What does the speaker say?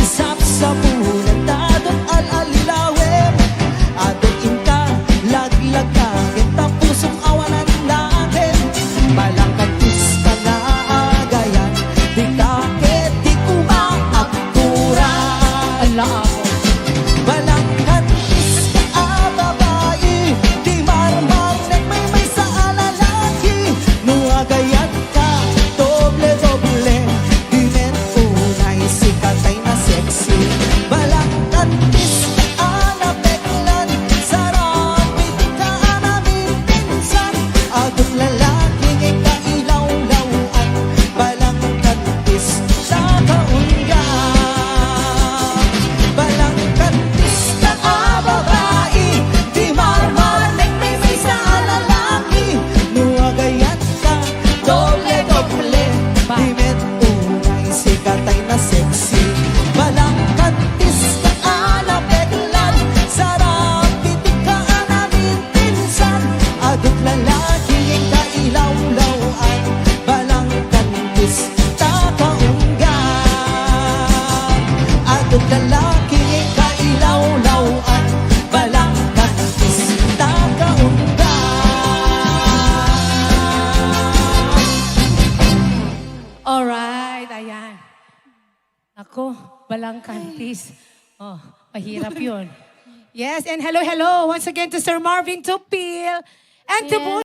isap sa bulan dadot al-alilawin adot inka laglag ka kita pusong awanan natin malangkatis ka na agayan di kakit di kumaaktura Ala ako. malangkatis ka babae di marmarnek may sa alalaki nuagayan ka doble-doble di men unay sikatay na sexy malangkatis ka napeklan sarap piti ka namin pinsan agot lalaking ikailaw-lawan balangkatis sa kaunga balangkatis ka babae di marmarnek may sa lalaki nuagayan ka doble-doble di men unay sikatay na sexy balangkatis ka napeklan sarap piti ka namin pinsan agot lalaking ikailaw-lawan balangkatis ta kaungga agot lalaking ikailaw-lawan balangkatis ta kaungga. Alright, ayan. Ako, balangkantis. Oh, mahirap yun. Yes, and hello once again to Sir Marvin Tupil and to